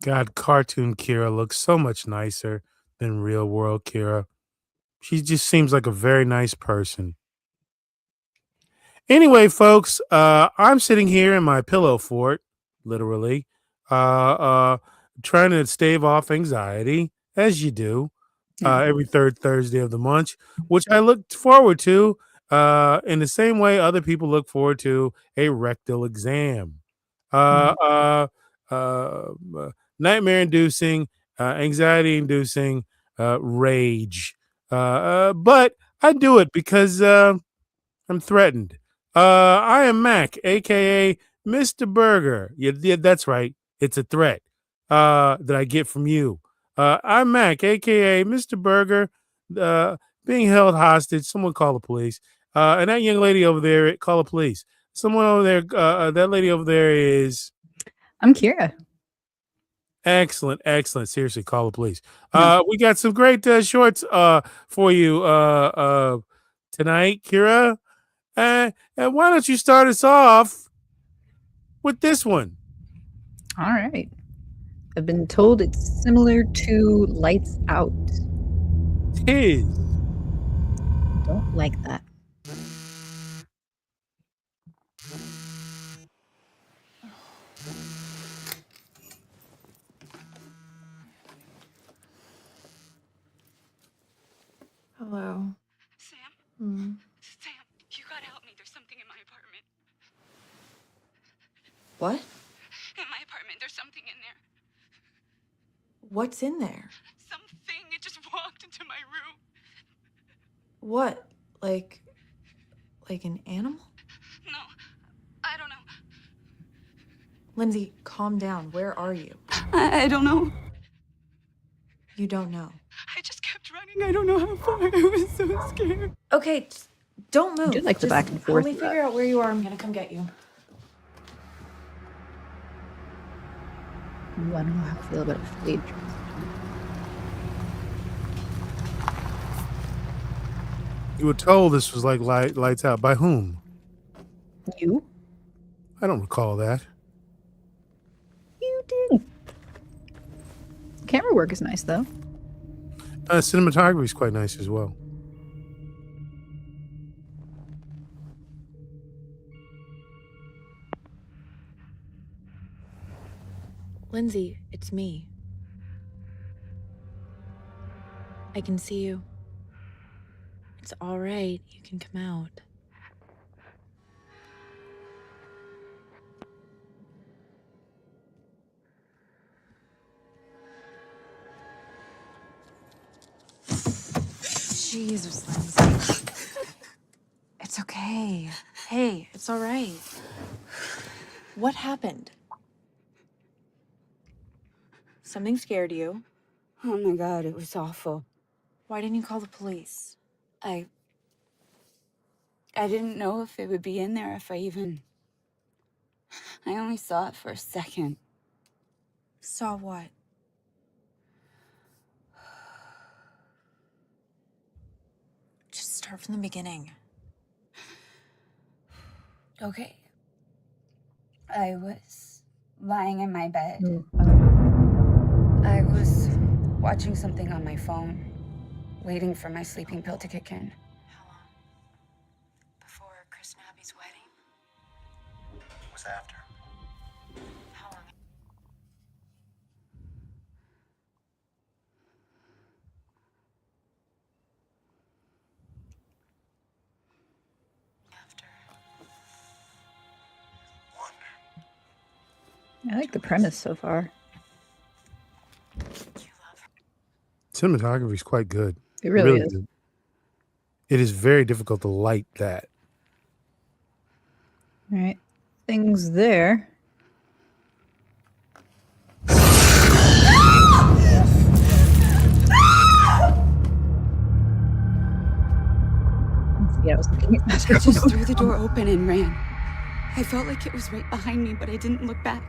God, cartoon Kira looks so much nicer than real world Kira. She just seems like a very nice person. Anyway, folks, I'm sitting here in my pillow fort, literally, uh, trying to stave off anxiety, as you do, every third Thursday of the month, which I look forward to in the same way other people look forward to a rectal exam. Uh, uh, uh, uh, Nightmare inducing, anxiety inducing, rage. But I do it because I'm threatened. I am Mac, aka Mr. Burger. Yeah, that's right. It's a threat that I get from you. I'm Mac, aka Mr. Burger, uh, being held hostage. Someone call the police. And that young lady over there, call the police. Someone over there, that lady over there is I'm Kira. excellent, excellent. Seriously, call the police. No. We got some great shorts for you tonight, Kira. And why don't you start us off with this one? All right. I've been told it's similar to Lights Out. Tis. Don't like that. Hello. Sam? Sam, you gotta help me. There's something in my apartment. What? In my apartment, there's something in there. What's in there? Something. It just walked into my room. What? Like an animal? No, I don't know. Lindsay, calm down. Where are you? I don't know. You don't know. I just kept running. I don't know how far. I was so scared. Okay, don't move. I do like the Just back and forth. Help me figure out where you are. I'm gonna come get you. Ooh, I don't know how I feel about a fade. You were told this was like lights out. By whom? You? I don't recall that. You did. Camera work is nice, though. Cinematography is quite nice as well. Lindsay, it's me. I can see you. It's all right. You can come out. Jesus, Lindsay. It's okay. Hey, it's all right. What happened? Something scared you. Oh my God, it was awful. Why didn't you call the police? I didn't know if it would be in there if I even... I only saw it for a second. Saw what? Just start from the beginning. Okay. I was lying in my bed. I was watching something on my phone, waiting for my sleeping pill to kick in. How long? Before Chris and Abby's wedding? It was after. How long? After. I like the premise so far. You love her. Cinematography is quite good. It really is. Good. It is very difficult to light that. All right. Things there. Yeah, I was looking at that. I just threw the door open and ran. I felt like it was right behind me, but I didn't look back.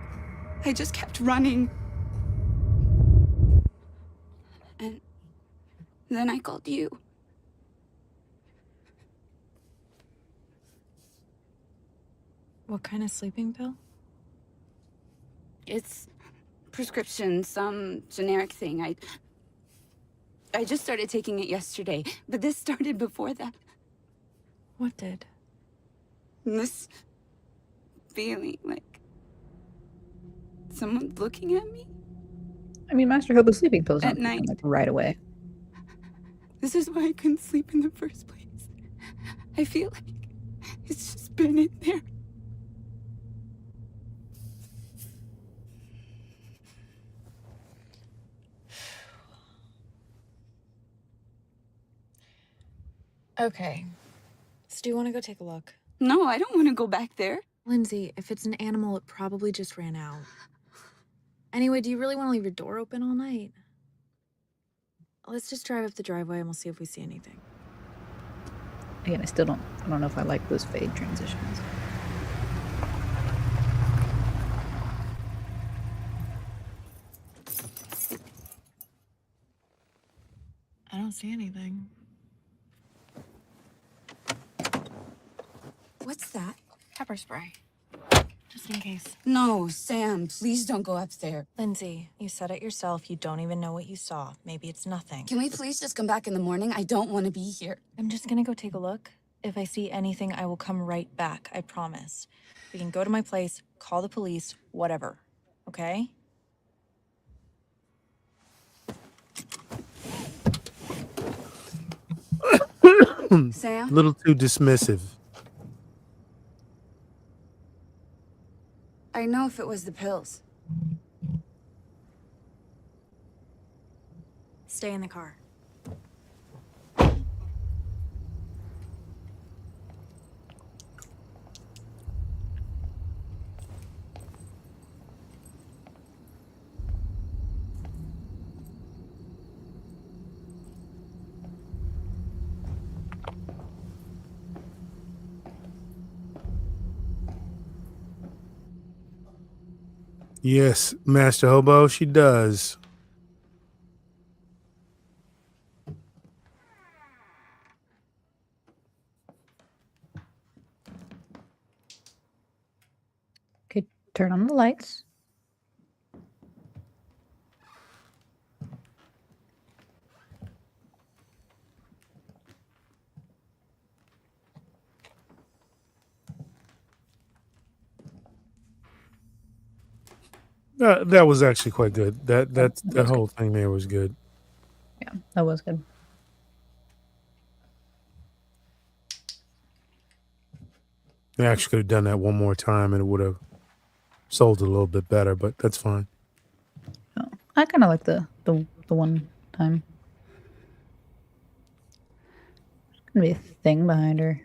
I just kept running. And then I called you. What kind of sleeping pill? It's prescription, some generic thing. I just started taking it yesterday, but this started before that. What did? And this feeling like someone's looking at me I mean, Master Hobo's sleeping pills at don't take night. like right away. This is why I couldn't sleep in the first place. I feel like it's just been in there. Okay. So do you want to go take a look? No, I don't want to go back there. Lindsay, if it's an animal, it probably just ran out. Anyway, do you really want to leave your door open all night? Let's just drive up the driveway and we'll see if we see anything. Again, I don't know if I like those fade transitions. I don't see anything. What's that? Pepper spray. Just in case. No, Sam, please don't go up there. Lindsay, you said it yourself. You don't even know what you saw. Maybe it's nothing. Can we please just come back in the morning? I don't want to be here. I'm just gonna go take a look. If I see anything, I will come right back. I promise. We can go to my place, call the police, whatever. Okay? Sam? A little too dismissive. I know if it was the pills. Stay in the car. Yes, Master Hobo, she does. Okay, turn on the lights. That was actually quite good. That was whole thing there was good. Yeah, that was good. They actually could have done that one more time and it would have sold it a little bit better, but that's fine. Oh, I kind of like the one time. There's gonna be a thing behind her.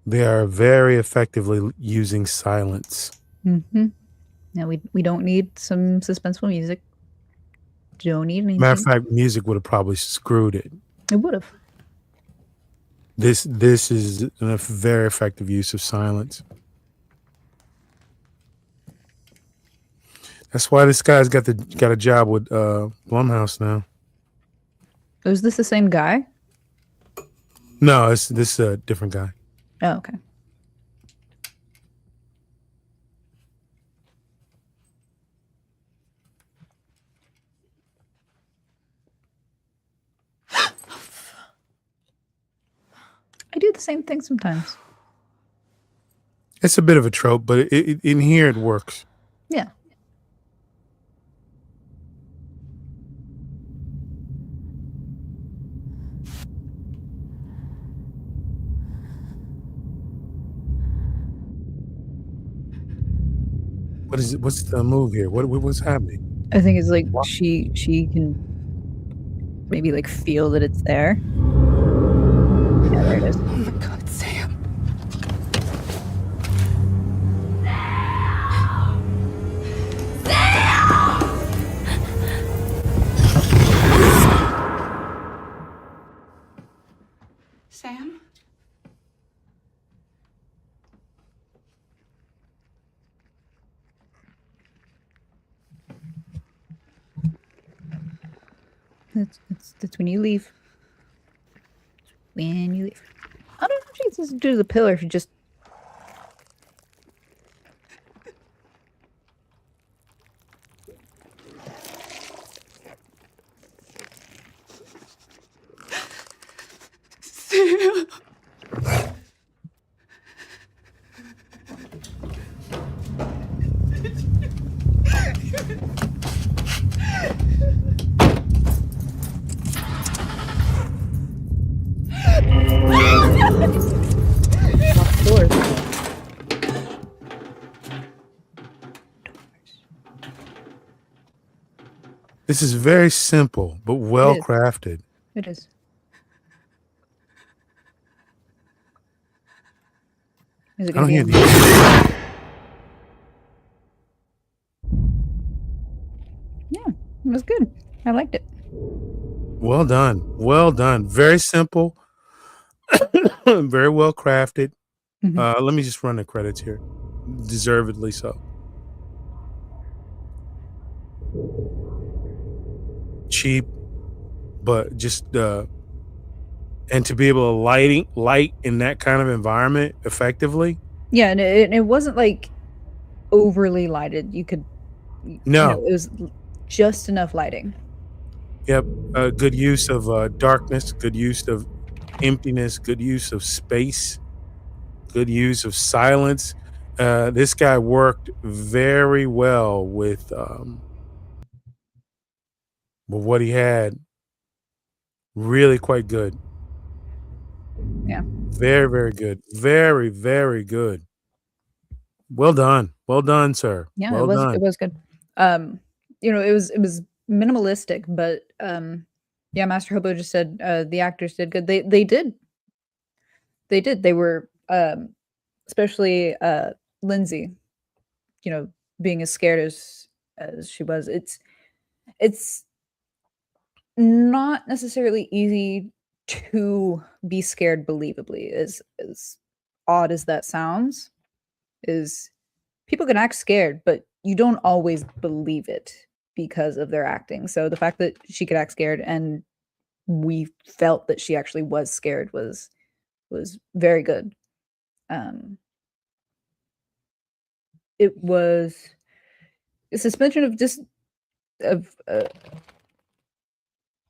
They are very effectively using silence. Mm-hmm. Now we don't need some suspenseful music. Don't need anything. Matter of fact, music would have probably screwed it. It would have. This is a very effective use of silence. That's why this guy's got a job with Blumhouse now. Was this the same guy? No, this is a different guy. Oh, okay. I do the same thing sometimes. It's a bit of a trope, but in here it works. Yeah. What is it? What's the move here? What's happening? I think it's like she can maybe like feel that it's there. Yeah, there it is. Oh my God, Sam. Sam? That's when you leave. When you leave. I don't know if she's do the pillar if you just. Doors. This is very simple, but well crafted. It is. Is it I going don't to hear be? the. Yeah, it was good. I liked it. Well done. Well done. Very simple. Very well crafted. Let me just run the credits here. Deservedly so. Cheap, but just and to be able to light in that kind of environment effectively. Yeah, and it wasn't like overly lighted. You could, No. it was just enough lighting. Yep. Good use of darkness, good use of emptiness, good use of space, good use of silence. This guy worked very well with what he had. Really quite good. Yeah. Very, very good. Very, very good. Well done. Well done, sir. Yeah, Well done. it was good. It was minimalistic, but yeah, Master Hobo just said the actors did good. They did. They did. They were especially Lindsay, being as scared as she was. It's not necessarily easy to be scared believably, as odd as that sounds. Is people can act scared, but you don't always believe it because of their acting. So the fact that she could act scared and we felt that she actually was scared was very good. It was a suspension of just of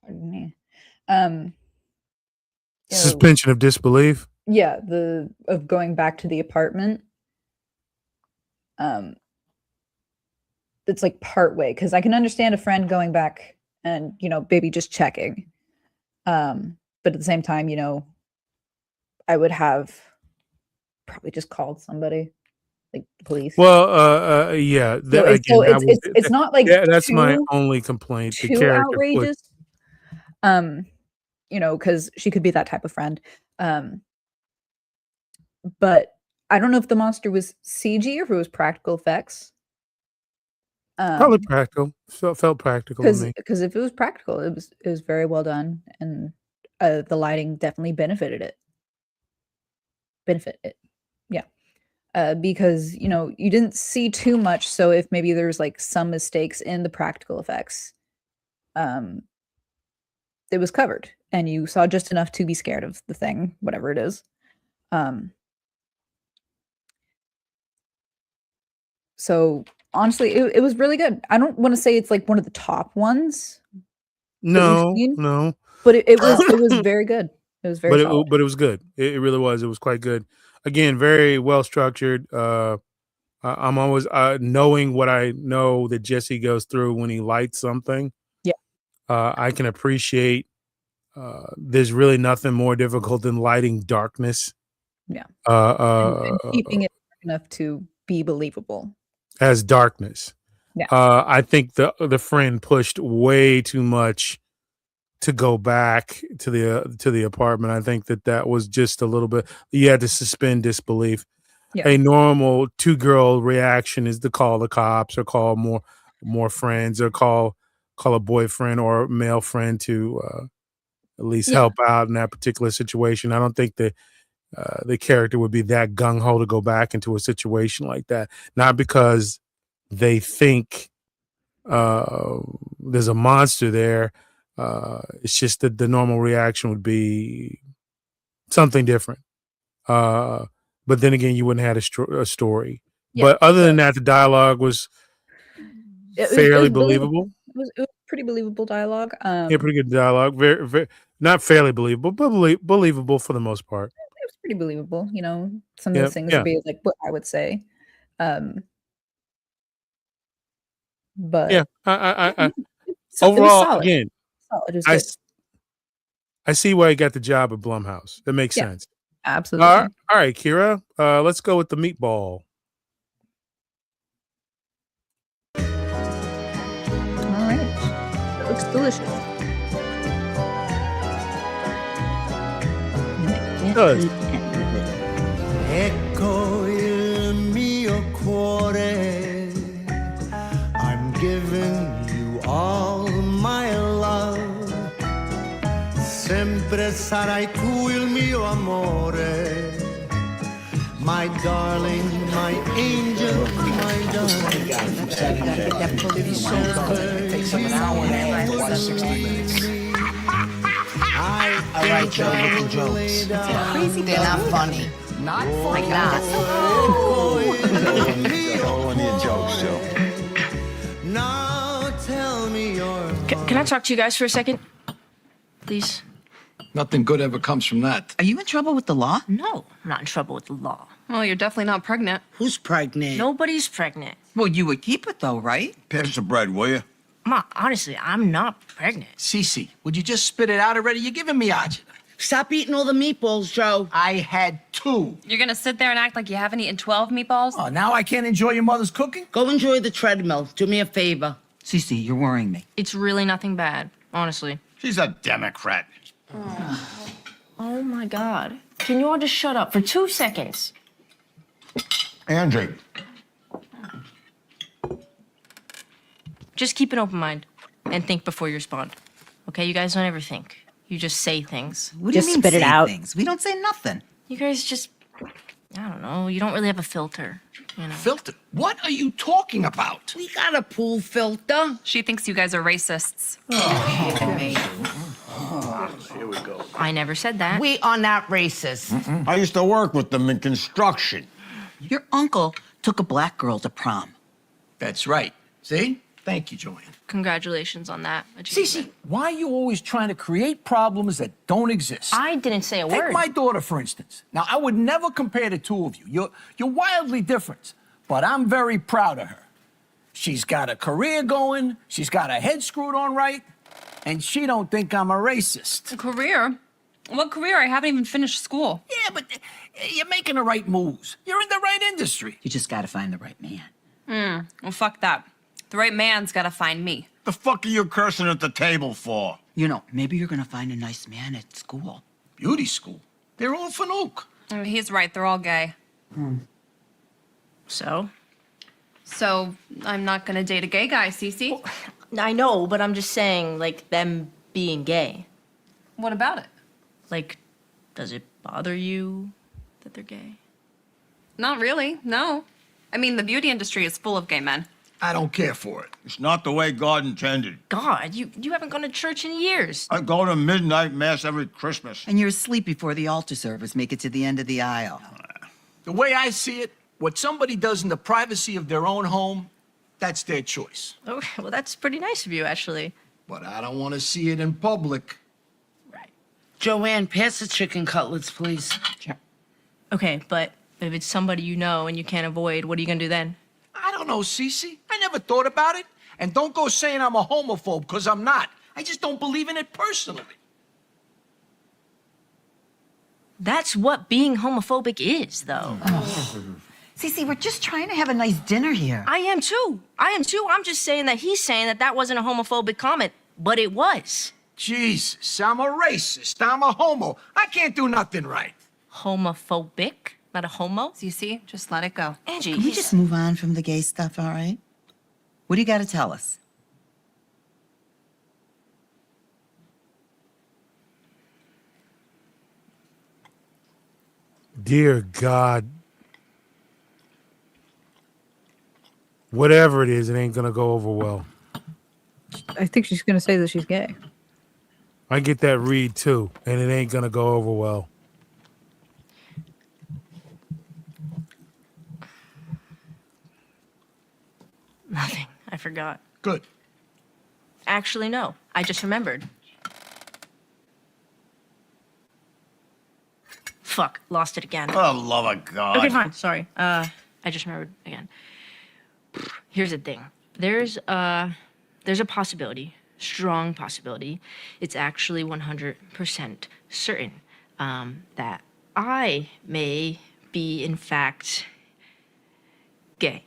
pardon me. Suspension of disbelief. Yeah, the of going back to the apartment. It's like part way, because I can understand a friend going back and maybe just checking. But at the same time, I would have probably just called somebody, like the police. Well, yeah. It's not like that's my only complaint. The too character outrageous. Because she could be that type of friend. But I don't know if the monster was CG or if it was practical effects. Probably practical. Felt practical to me. Because if it was practical, it was very well done, and the lighting definitely benefited it. Yeah. Because you didn't see too much, so if maybe there's like some mistakes in the practical effects, it was covered, and you saw just enough to be scared of the thing, whatever it is. So honestly, it was really good. I don't want to say it's like one of the top ones. No, but it was very good. It was very solid. But it was good. It really was. It was quite good. Again, very well structured. I'm always knowing what I know that Jesse goes through when he lights something. Yeah. I can appreciate there's really nothing more difficult than lighting darkness. Yeah. And keeping it enough to be believable. As darkness. Yeah. I think the friend pushed way too much to go back to the apartment. I think that was just a little bit. You had to suspend disbelief. Yeah. A normal 2-girl reaction is to call the cops or call more friends or call a boyfriend or male friend to at least help out in that particular situation. I don't think that the character would be that gung-ho to go back into a situation like that. Not because they think there's a monster there, It's just that the normal reaction would be something different. But then again, you wouldn't have a story. Yeah, But other than that, the dialogue was fairly believable. It was pretty believable dialogue. Yeah, pretty good dialogue. Very, very not fairly believable, but believable for the most part. It was pretty believable. You know, some of Yeah, those things yeah. would be like what I would say. But Yeah, so it was overall, solid. again, Solid. It was I good. I see why he got the job at Blumhouse. That makes Yeah, sense. absolutely. All right, Kira. Let's go with the meatball. All right. It looks delicious. It does. Ecco il mio cuore, I'm giving you all my love. Sempre sarai tu il mio amore, my darling, my angel, my darling. All right, Joe, little jokes. They're not funny. Not like that. Now tell me your Can I talk to you guys for a second? Please? Nothing good ever comes from that. Are you in trouble with the law? No, I'm not in trouble with the law. Well, you're definitely not pregnant. Who's pregnant? Nobody's pregnant. Well, you would keep it though, right? Pass the bread, will you? Ma, honestly, I'm not pregnant. Cece, would you just spit it out already? You're giving me agita. Stop eating all the meatballs, Joe. I had 2. You're gonna sit there and act like you haven't eaten 12 meatballs? Oh, now I can't enjoy your mother's cooking? Go enjoy the treadmill. Do me a favor. Cece, you're worrying me. It's really nothing bad, honestly. She's a Democrat. Oh my God. Can you all just shut up for 2 seconds? Andre. Just keep an open mind and think before you respond. Okay, you guys don't ever think. You just say things. What Just do you mean spit it say out. things? We don't say nothing. You guys just, I don't know, you don't really have a filter, you know? Filter? What are you talking about? We got a pool filter. She thinks you guys are racists. I never said that. We are not racist. I used to work with them in construction. Your uncle took a black girl to prom. That's right. See? Thank you, Joanne. Congratulations on that achievement. Cece, why are you always trying to create problems that don't exist? I didn't say a Take word. my daughter, for instance. Now, I would never compare the two of you. You're wildly different, but I'm very proud of her. She's got a career going, she's got her head screwed on right, and she don't think I'm a racist. Career? What career? I haven't even finished school. Yeah, but you're making the right moves. You're in the right industry. You just gotta find the right man. Well, fuck that. The right man's gotta find me. The fuck are you cursing at the table for? You know, maybe you're gonna find a nice man at school. Beauty school. They're all Fanuc. He's right, they're all gay. So? So, I'm not gonna date a gay guy, Cece. I know, but I'm just saying, like, them being gay. What about it? Like, does it bother you that they're gay? Not really, no. I mean, the beauty industry is full of gay men. I don't care for it. It's not the way God intended. God, you haven't gone to church in years. I go to midnight mass every Christmas. And you're asleep before the altar service. Make it to the end of the aisle. The way I see it, what somebody does in the privacy of their own home, that's their choice. Oh, well, that's pretty nice of you, actually. But I don't want to see it in public. Right. Joanne, pass the chicken cutlets, please. Sure. Okay, but if it's somebody you know and you can't avoid, what are you gonna do then? I don't know, Cece. I never thought about it. And don't go saying I'm a homophobe, because I'm not. I just don't believe in it personally. That's what being homophobic is, though. Cece, we're just trying to have a nice dinner here. I am too. I'm just saying that he's saying that that wasn't a homophobic comment, but it was. Jesus, I'm a racist. I'm a homo. I can't do nothing right. Homophobic, not a homo. Cece, just let it go. Angie, Can we just move on from the gay stuff, all right? What do you got to tell us? Dear God. Whatever it is, it ain't gonna go over well. I think she's gonna say that she's gay. I get that read too, and it ain't gonna go over well. Nothing. I forgot. Good. Actually, no. I just remembered. Fuck. Lost it again. For the love of God. Okay, fine. Sorry. I just remembered again. Here's the thing. There's a possibility, strong possibility. It's actually 100% certain that I may be, in fact, gay.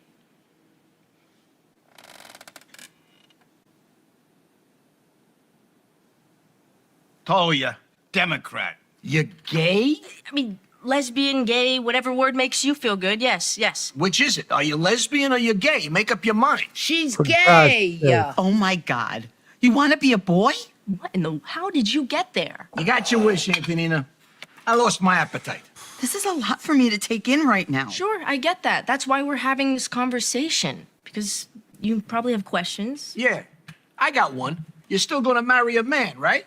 Told ya, Democrat. You're gay? I mean, lesbian, gay, whatever word makes you feel good. Yes, yes. Which is it? Are you lesbian or you gay? Make up your mind. She's For God's gay. sake. Oh my God. You want to be a boy? What in the? How did you get there? You got your wish, Antonina. I lost my appetite. This is a lot for me to take in right now. Sure, I get that. That's why we're having this conversation. Because you probably have questions. Yeah, I got one. You're still gonna marry a man, right?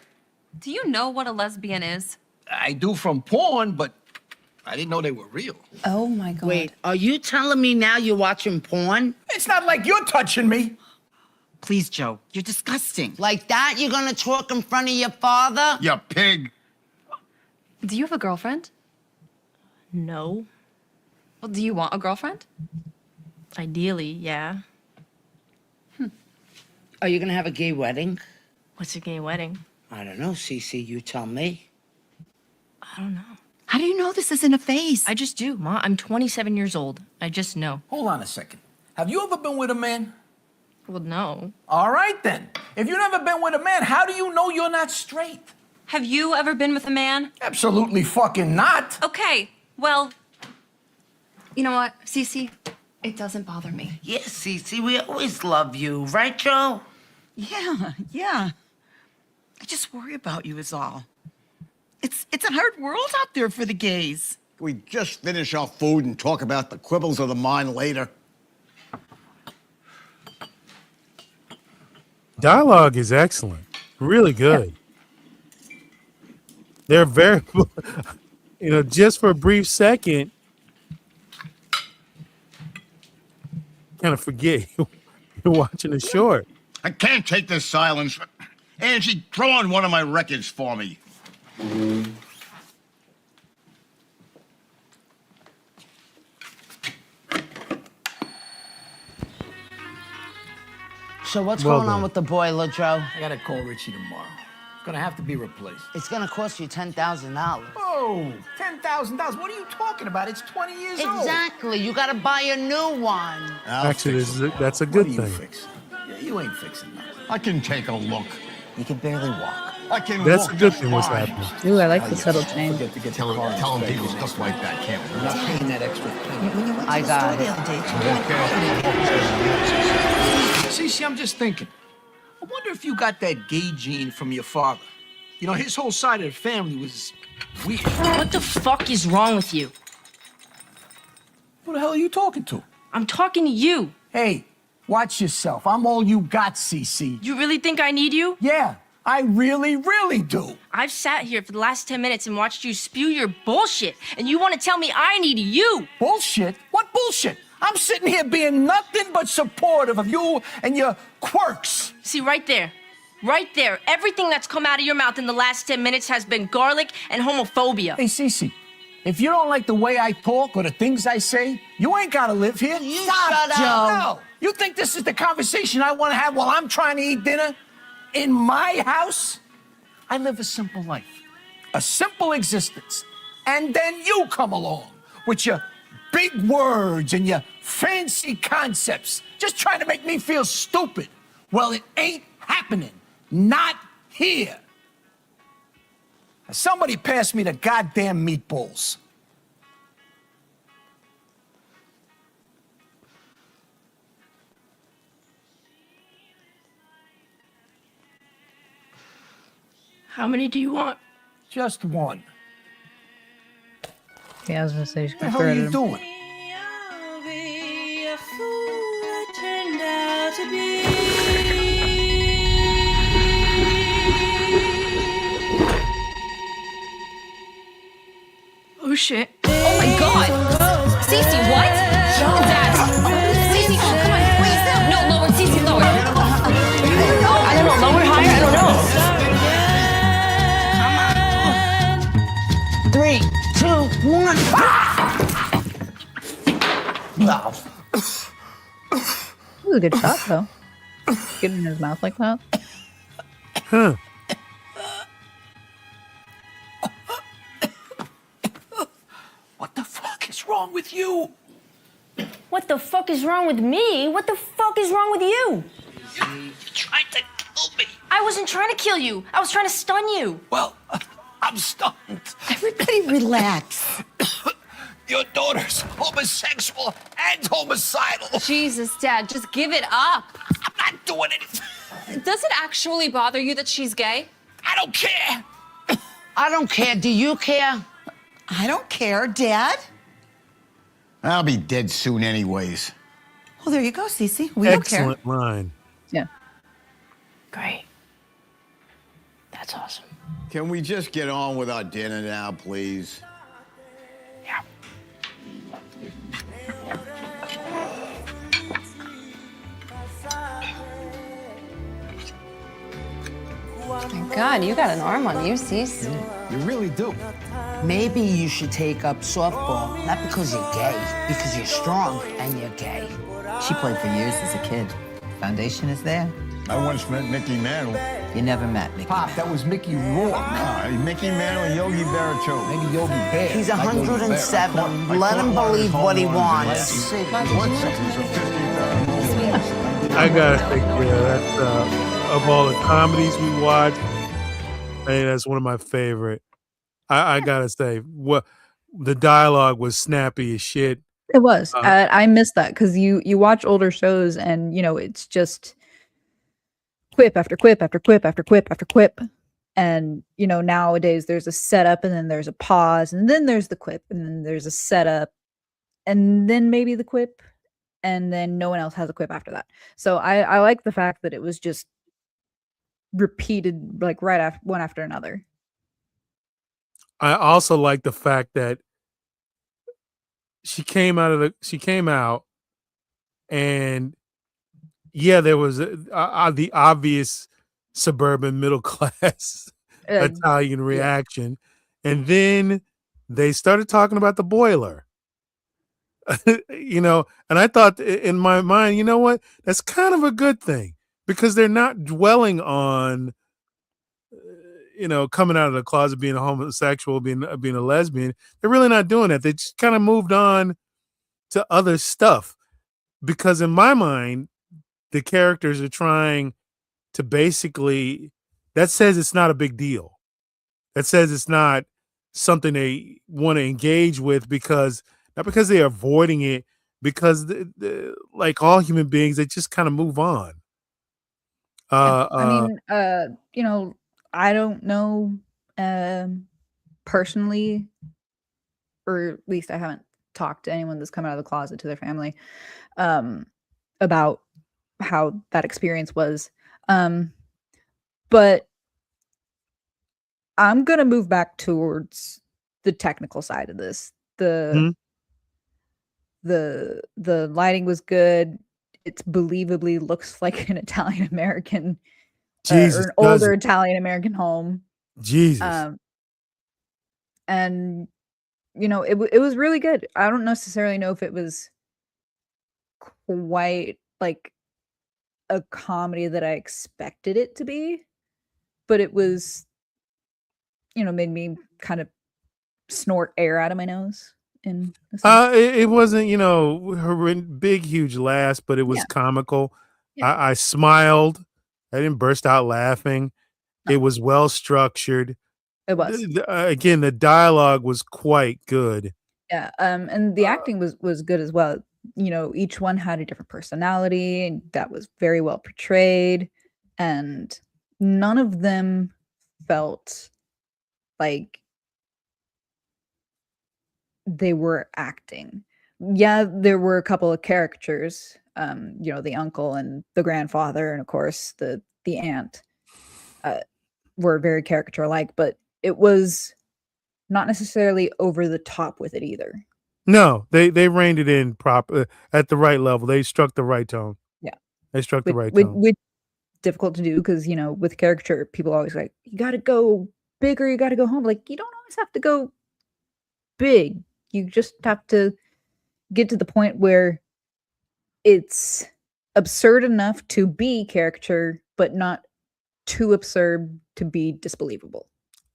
Do you know what a lesbian is? I do from porn, but I didn't know they were real. Oh my God. Wait, are you telling me now you're watching porn? It's not like you're touching me. Please, Joe, you're disgusting. Like that, you're gonna talk in front of your father? You pig. Do you have a girlfriend? No. Well, do you want a girlfriend? Ideally, yeah. Are you gonna have a gay wedding? What's a gay wedding? I don't know, Cece, you tell me. I don't know. How do you know this isn't a phase? I just do, Ma. I'm 27 years old. I just know. Hold on a second. Have you ever been with a man? Well, no. All right, then. If you've never been with a man, how do you know you're not straight? Have you ever been with a man? Absolutely fucking not. Okay, well, you know what, Cece? It doesn't bother me. Yes, Cece, we always love you, right, Joe? Yeah. I just worry about you is all. It's a hard world out there for the gays. Can we just finish our food and talk about the quibbles of the mind later? Dialogue is excellent. Really good. They're very, just for a brief second, kind of forget you're watching a short. I can't take this silence. Angie, throw on one of my records for me. So what's Well going on done. with the boiler, Joe? I gotta call Richie tomorrow. It's gonna have to be replaced. It's gonna cost you $10,000. Oh, $10,000. What are you talking about? It's 20 years old. Exactly. You gotta buy a new one. Actually, that's a What good are you thing. fixing? Yeah, you ain't fixing nothing. I can take a look. You can barely walk. I can That's walk a good just thing what's fine. happening. Ooh, I like the subtle change. Forget to get Tell the car him inspected people next stuff like that can't. We're not paying that extra fee. I got it. Cece, I'm just thinking. I wonder if you got that gay gene from your father. You know, his whole side of the family was weird. What the fuck is wrong with you? Who the hell are you talking to? I'm talking to you. Hey, watch yourself. I'm all you got, Cece. You really think I need you? Yeah, I really, really do. I've sat here for the last 10 minutes and watched you spew your bullshit, and you want to tell me I need you? Bullshit? What bullshit? I'm sitting here being nothing but supportive of you and your quirks. See, right there. Right there. Everything that's come out of your mouth in the last 10 minutes has been garlic and homophobia. Hey, Cece, if you don't like the way I talk or the things I say, you ain't gotta live here. You Stop, shut up. Joe. No. You think this is the conversation I want to have while I'm trying to eat dinner? In my house? I live a simple life, a simple existence. And then you come along with your big words and your fancy concepts, just trying to make me feel stupid. Well, it ain't happening. Not here. Somebody pass me the goddamn meatballs. How many do you want? Just one. Yeah, I was gonna say she's What the gonna hell throw are it at you him. doing? shit. Oh my god! Cece, what? Dad. Cece, come on. Wait, no, lower. Cece, lower. I don't know. Lower, higher? I don't know. 3, 2, 1. That was a good shot, though. Get in his mouth like that. Huh. What the fuck is wrong with you? What the fuck is wrong with me? What the fuck is wrong with you? You tried to kill me. I wasn't trying to kill you. I was trying to stun you. Well, I'm stunned. Everybody relax. Your daughter's homosexual and homicidal. Jesus, Dad, just give it up. I'm not doing anything. Does it actually bother you that she's gay? I don't care. I don't care. Do you care? I don't care, Dad. I'll be dead soon anyways. Well, there you go, Cece. We don't care. Excellent line. Yeah. Great. That's awesome. Can we just get on with our dinner now, please? Yeah. My God, you got an arm on you, Cece. You really do. Maybe you should take up softball, not because you're gay, because you're strong and you're gay. She played for years as a kid. Foundation is there. I once met Mickey Mantle. You never met Mickey. Pop, that was Mickey Rourke. Mickey Mantle and Yogi Berra too. Maybe Yogi Bear. He's Like Yogi Bear. 107. Let him believe what he wants. One sentence of 50,000. I gotta think, that's of all the comedies we watch, hey, that's one of my favorite. I gotta say, what the dialogue was snappy as shit. It was. I missed that because you watch older shows and it's just quip after quip after quip after quip after quip, and nowadays there's a setup and then there's a pause and then there's the quip and then there's a setup and then maybe the quip and then no one else has a quip after that. So I like the fact that it was just repeated like right after one after another. I also like the fact that she came out and yeah, there was the obvious suburban middle class Italian reaction. And then they started talking about the boiler, and I thought in my mind, you know what? That's kind of a good thing because they're not dwelling on, coming out of the closet, being a homosexual, being a lesbian. They're really not doing that. They just kind of moved on to other stuff because in my mind, the characters are trying to basically, that says it's not a big deal. That says it's not something they want to engage with not because they're avoiding it, because like all human beings, they just kind of move on. I mean, I don't know personally, or at least I haven't talked to anyone that's come out of the closet to their family about how that experience was. But I'm gonna move back towards the technical side of this. The lighting was good. It's believably looks like an Italian American or an older Italian American home. Jesus. And it was really good. I don't necessarily know if it was quite like a comedy that I expected it to be, but it was, made me kind of snort air out of my nose. It wasn't, her big, huge laughs, but it was comical. Yeah. I smiled. I didn't burst out laughing. No. It was well structured. It was. Again, the dialogue was quite good. Yeah. And the acting was good as well. Each one had a different personality, and that was very well portrayed. And none of them felt like they were acting. Yeah, there were a couple of caricatures, the uncle and the grandfather, and of course the aunt were very caricature-like, but it was not necessarily over the top with it either. No, they reined it in at the right level. They struck the right tone. Yeah. They struck the right With tone. with difficult to do because, with caricature, people always like, "You gotta go big or you gotta go home." Like, you don't always have to go big. You just have to get to the point where it's absurd enough to be caricature, but not too absurd to be disbelievable.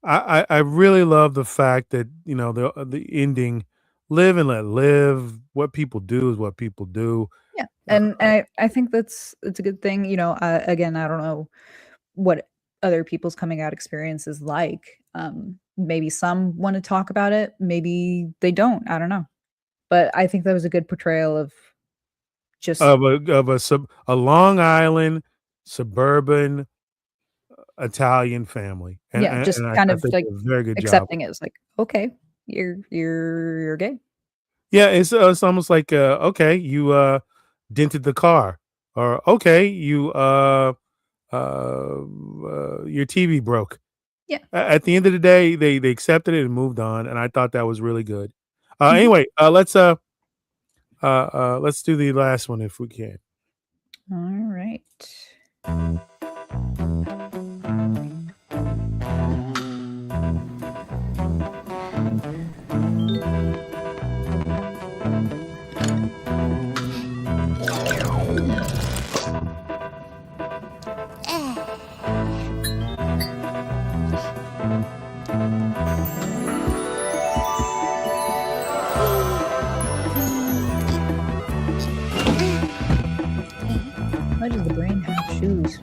I really love the fact that, the ending, live and let live. What people do is what people do. Yeah, Uh, and I think it's a good thing, again, I don't know what other people's coming out experience is like. Maybe some wanna talk about it, maybe they don't, I don't know. But I think that was a good portrayal of just a Long Island suburban Italian family, and yeah, and just and I kind I of, think like, did a very good job. accepting it. It's like, "Okay, you're gay." Yeah, it's almost like, okay, you, dented the car, or okay, your TV broke. Yeah. At the end of the day, they accepted it and moved on, and I thought that was really good. Mhm. Anyway, let's do the last one if we can. Alright. Why does the brain have shoes?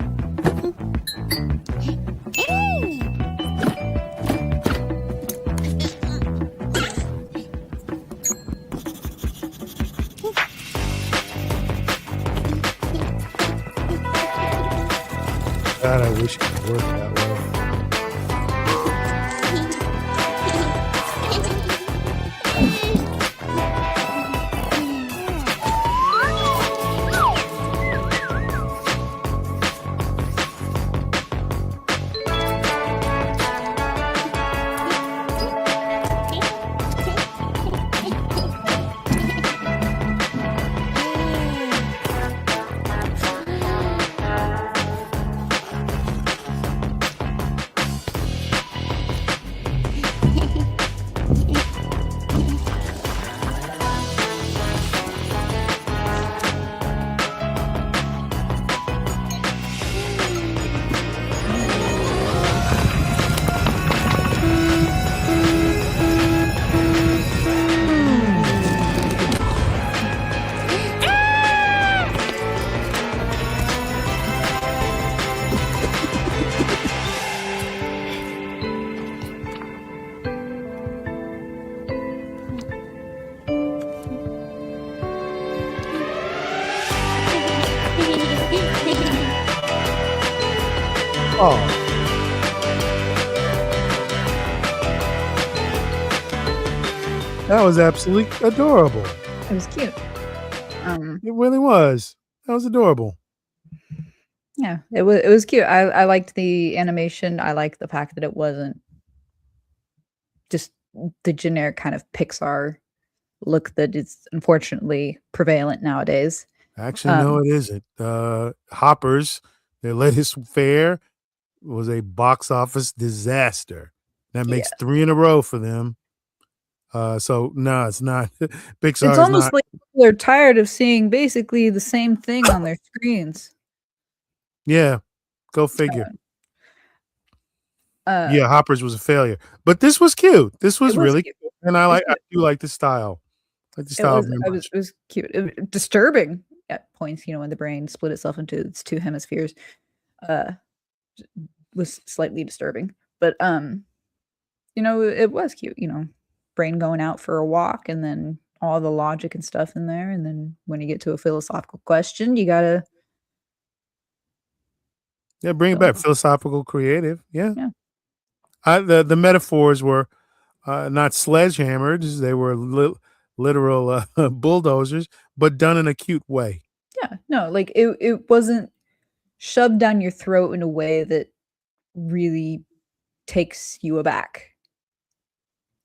God, I wish it could work that way. Oh. That was absolutely adorable. It was cute. It really was. That was adorable. Yeah, it was cute. I liked the animation. I liked the fact that it wasn't just the generic kind of Pixar look that is unfortunately prevalent nowadays. Actually, no, it isn't. Hoppers, their latest fare was a box office disaster. That makes Yeah. 3 in a row for them. So no, it's not. Pixar It's is almost not. like people are tired of seeing basically the same thing on their screens. Yeah, go figure. Uh, Yeah, Hoppers was a failure, but this was cute. This was it was really cute. cute, and It was I cute. do like the style. I like the It style was very it was much. it was cute. Disturbing at points, when the brain split itself into its 2 hemispheres, uh, was slightly disturbing. But, it was cute, brain going out for a walk and then all the logic and stuff in there, and then when you get to a philosophical question, you gotta Yeah, bring it go back. Philosophical, creative. Yeah. yeah. The metaphors were not sledgehammers; they were literal bulldozers, but done in a cute way. Yeah, no, like, it wasn't shoved down your throat in a way that really takes you aback.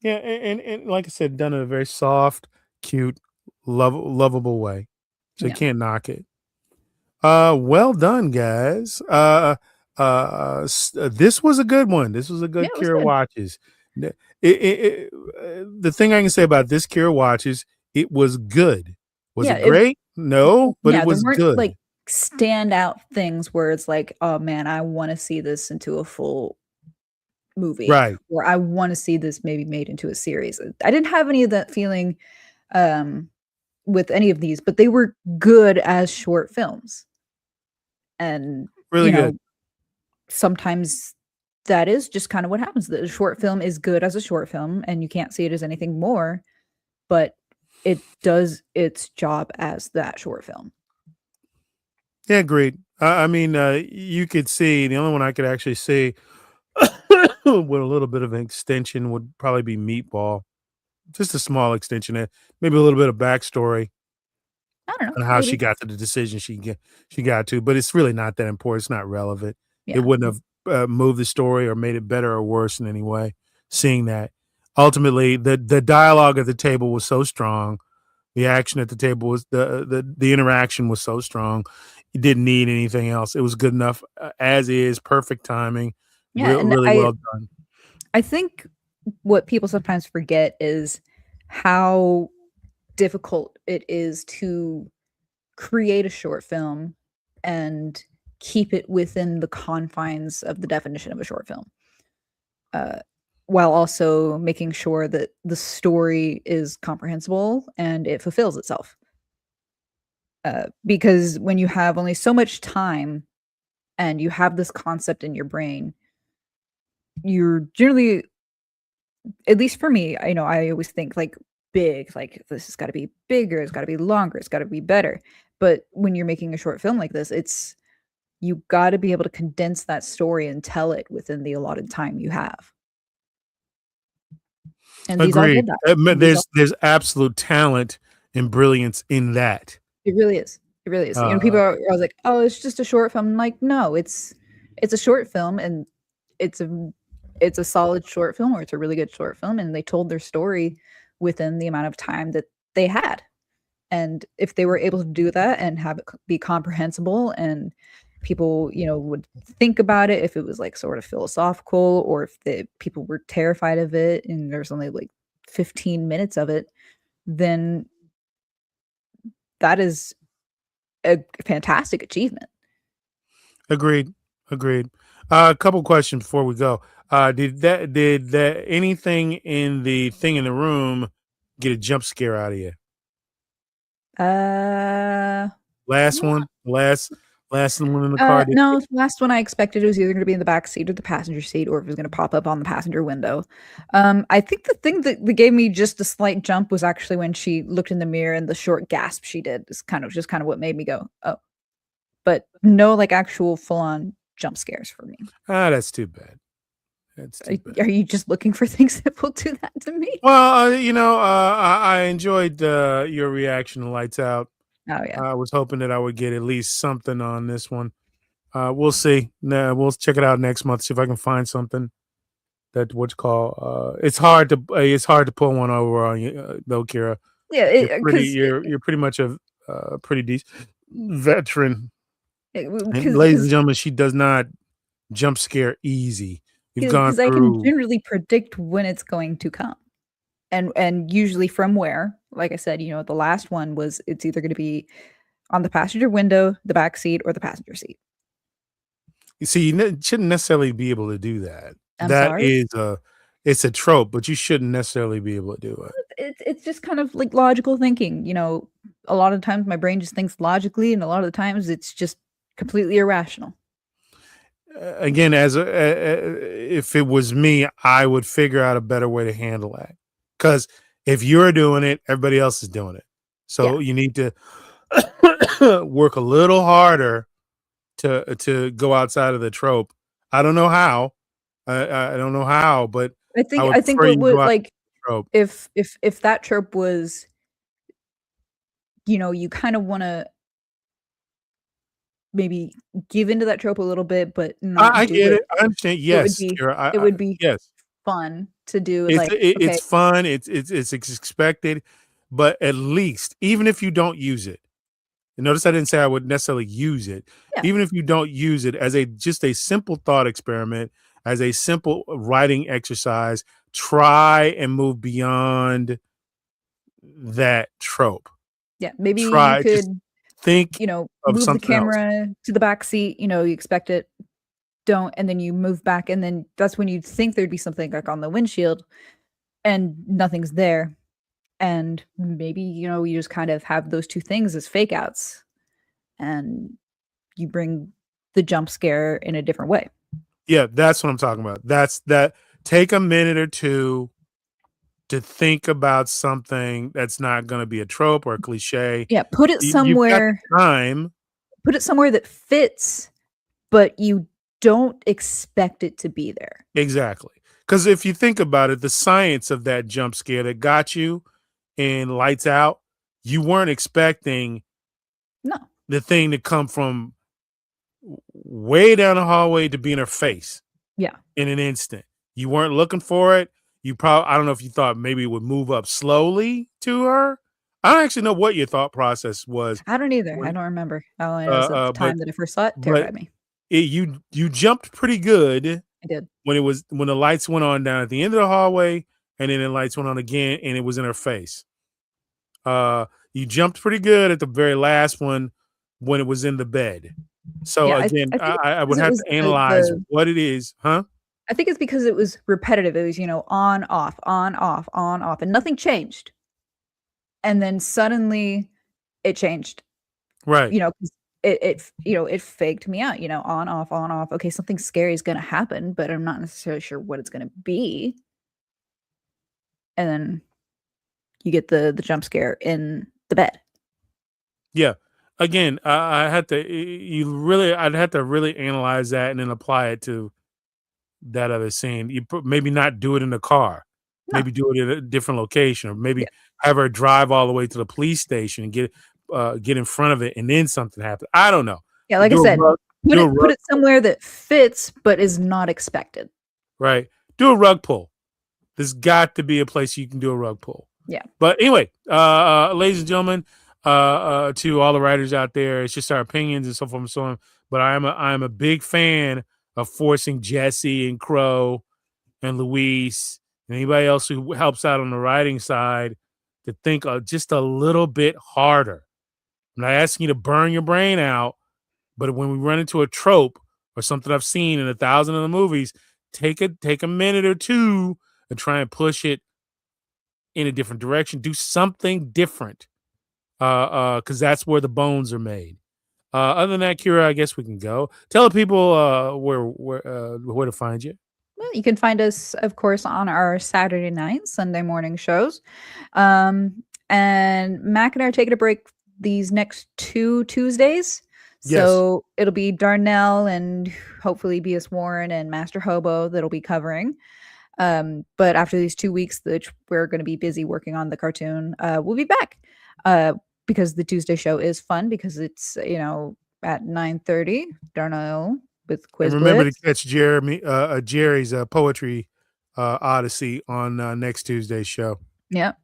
Yeah, and like I said, done in a very soft, cute, lovable way. So you Yeah. can't knock it. Well done, guys. This was a good one. This was a Yeah, good it was Kira good. watches. The thing I can say about this Kira watches, it was good. Was Yeah, it great? No, but it yeah, there was weren't good. like standout things where it's like, oh man, I want to see this into a full movie, Right. or I want to see this maybe made into a series. I didn't have any of that feeling um with any of these, but they were good as short films. And Really you good. know, sometimes that is just kind of what happens. The short film is good as a short film and you can't see it as anything more, but it does its job as that short film. Yeah, agreed. I mean, you could see the only one I could actually see with a little bit of an extension would probably be Meatball. Just a small extension, maybe a little bit of backstory I don't know, on how she maybe. got to the decision she got to, but it's really not that important. It's not relevant. It Yeah. wouldn't have moved the story or made it better or worse in any way. Seeing that, ultimately, the dialogue at the table was so strong. The action at the table was the interaction was so strong. You didn't need anything else. It was good enough as is. Perfect timing. Yeah, and Really well done. I think what people sometimes forget is how difficult it is to create a short film and keep it within the confines of the definition of a short film, while also making sure that the story is comprehensible and it fulfills itself. Because when you have only so much time and you have this concept in your brain, you're generally, at least for me, I always think like big, like this has got to be bigger, it's got to be longer, it's got to be better. But when you're making a short film like this, you got to be able to condense that story and tell it within the allotted time you have. And these all Agreed. did that. And these all, There's absolute talent and brilliance in that. it really is. It really is. People are always like, "Oh, it's just a short film." I'm like, no, it's a short film, and it's a solid short film, or it's a really good short film, and they told their story within the amount of time that they had. And if they were able to do that and have it be comprehensible and people, would think about it, if it was like sort of philosophical, or if the people were terrified of it and there's only like 15 minutes of it, then that is a fantastic achievement. Agreed. A couple questions before we go. Did that anything in the thing in the room get a jump scare out of you? Last No. one, last one in the car. No, last one I expected it was either going to be in the back seat or the passenger seat, or if it was going to pop up on the passenger window. I think the thing that gave me just a slight jump was actually when she looked in the mirror and the short gasp she did is kind of what made me go, oh. But no, like actual full on jump scares for me. That's too bad. That's too bad. Are you just looking for things that will do that to me? Well, I enjoyed your reaction to Lights Out. Oh yeah. I was hoping that I would get at least something on this one. We'll see. We'll check it out next month. See if I can find something that it's hard to pull one over on you, though, Kira. Yeah, you're pretty much a pretty decent veteran. And 'cause ladies and gentlemen, she does not jump scare easy. We've gone because I can through. generally predict when it's going to come. And usually from where, like I said, the last one was it's either going to be on the passenger window, the back seat, or the passenger seat. You see, you shouldn't necessarily be able to do that. I'm That sorry? it's a trope, but you shouldn't necessarily be able to do it. It's just kind of like logical thinking. A lot of times my brain just thinks logically, and a lot of the times it's just completely irrational. Again, if it was me, I would figure out a better way to handle that. Because if you're doing it, everybody else is doing it. So you need to work a little harder to go outside of the trope. I don't know how. I don't know how, but I think would prefer what you would go out like the trope. if that trope was, you kind of want to maybe give into that trope a little bit, but not I do get it. it. I understand. It would Yes, be Kira, it would be yes. fun to do. It's Like, okay, it's fun. It's expected, but at least even if you don't use it, and notice I didn't say I would necessarily use it. yeah, Even if you don't use it as a just a simple thought experiment, as a simple writing exercise, try and move beyond that trope. yeah. Maybe you Try, just could, think of move the something else. camera to the back seat. You expect it, don't, and then you move back, and then that's when you think there'd be something like on the windshield, and nothing's there. And maybe you just kind of have those two things as fake outs, and you bring the jump scare in a different way. Yeah, that's what I'm talking about. That's that. Take a minute or two to think about something that's not going to be a trope or a cliche. Yeah, put it You've got somewhere. the time. Put it somewhere that fits, but you don't expect it to be there. Exactly. Because if you think about it, the science of that jump scare that got you in Lights Out, you weren't expecting No. the thing to come from way down the hallway to be in her face Yeah. in an instant. You weren't looking for it. You probably, I don't know if you thought maybe it would move up slowly to her. I don't actually know what your thought process was. I don't either. I don't remember. All I know is at the time that I first saw it, terrified me. You jumped pretty good. I did. When the lights went on down at the end of the hallway, and then the lights went on again, and it was in her face. You jumped pretty good at the very last one when it was in the bed. So Yeah, again, I think I would because it have was to analyze what it is, huh? I think it's because it was repetitive. It was, on, off, on, off, on, off, and nothing changed. And then suddenly it changed. Right. 'Cause it faked me out, on, off, on, off. Okay, something scary is gonna happen, but I'm not necessarily sure what it's gonna be. And then you get the jump scare in the bed. Yeah. Again, I had to I'd have to really analyze that and then apply it to that other scene. Maybe not do it in the car. No. Maybe do it at a different location, or maybe Yeah. have her drive all the way to the police station and get in front of it, and then something happens. I don't know. Yeah, like I Do a said, rug- put do a it rug- somewhere that fits but is not expected. right. Do a rug pull. There's got to be a place you can do a rug pull. Yeah. But anyway, ladies and gentlemen, to all the writers out there, it's just our opinions and so forth and so on. But I'm a big fan of forcing Jesse and Crow and Luis and anybody else who helps out on the writing side to think just a little bit harder. I'm not asking you to burn your brain out, but when we run into a trope or something I've seen in 1,000 of the movies, take a minute or two and try and push it in a different direction. Do something different, because that's where the bones are made. Other than that, Kira, I guess we can go. Tell the people where to find you. Well, you can find us, of course, on our Saturday night, Sunday morning shows. And Mac and I are taking a break these next 2 Tuesdays. So it'll be Darnell and hopefully B.S. Warren and Master Hobo that'll be covering. But after these 2 weeks that we're going to be busy working on the cartoon, we'll be back. Because the Tuesday show is fun because it's, at 9:30, Darnell with Quiz And remember Blitz. to catch Jerry's poetry odyssey on next Tuesday's show. Yep.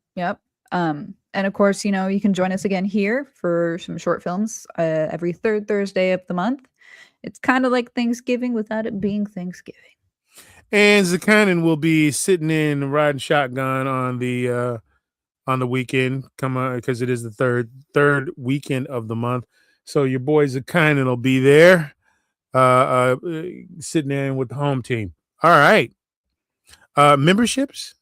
And of course, you can join us again here for some short films every third Thursday of the month. It's kind of like Thanksgiving without it being Thanksgiving. And Zakanin will be sitting in riding shotgun on the weekend. Come on, because it is the third weekend of the month. So your boy Zakanin will be there, sitting in with the home team. All right. Memberships.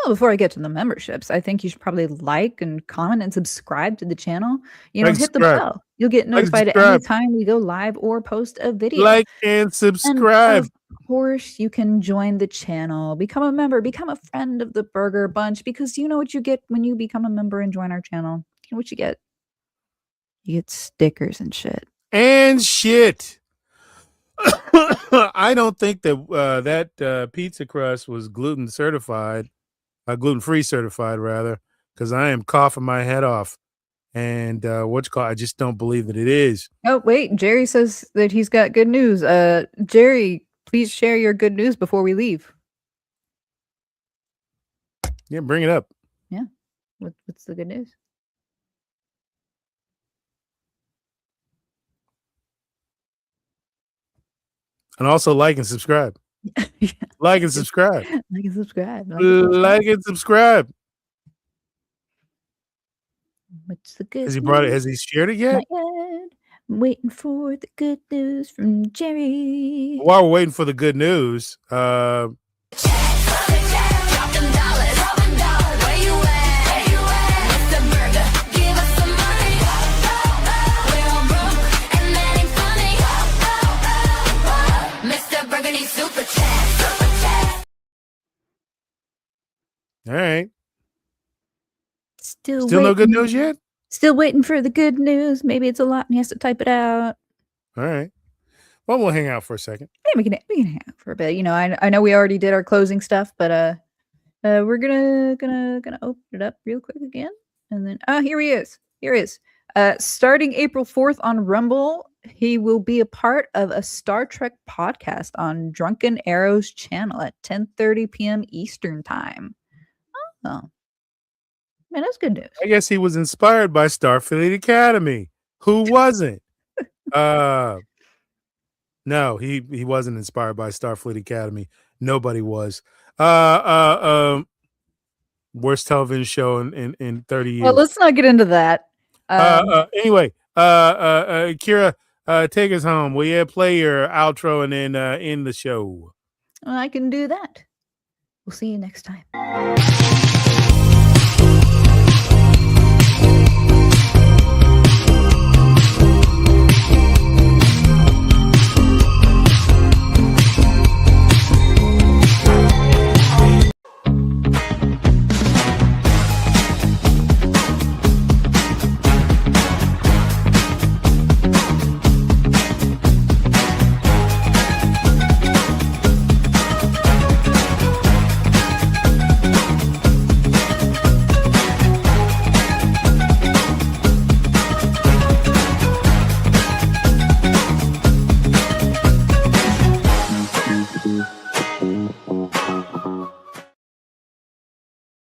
Well, before I get to the memberships, I think you should probably like and comment and subscribe to the channel. Hit the subscribe. bell. You'll get notified anytime we go live or post a video. Like and subscribe. And of course, you can join the channel, become a member, become a friend of the Burger Bunch, because you know what you get when you become a member and join our channel. You know what you get? You get stickers and shit. And shit. I don't think that pizza crust was gluten certified. Gluten-free certified, rather, because I am coughing my head off. And I just don't believe that it is. Oh, wait. Jerry says that he's got good news. Jerry, please share your good news before we leave. Yeah, bring it up. Yeah. What's the good news? And also like and subscribe. Yeah. Like and subscribe. Like and subscribe. Like and subscribe. What's the good Has he brought it? news? Has he shared it yet? Not yet. I'm waiting for the good news from Jerry. While we're waiting for the good news, all right. Still no good waiting. news yet? Still waiting for the good news. Maybe it's a lot and he has to type it out. All right. Well, we'll hang out for a second. Yeah, we can hang out for a bit. You know, I know we already did our closing stuff, but we're gonna open it up real quick again, and then here he is. Here he is. Starting April 4th on Rumble, he will be a part of a Star Trek podcast on Drunken Arrow's channel at 10:30 p.m. Eastern time. Oh, man, that's good news. I guess he was inspired by Starfleet Academy. Who wasn't? No, he wasn't inspired by Starfleet Academy. Nobody was. Worst television show in 30 years. Well, let's not get into that. Anyway, Kira, take us home. Will you play your outro and then end the show? I can do that. We'll see you next time.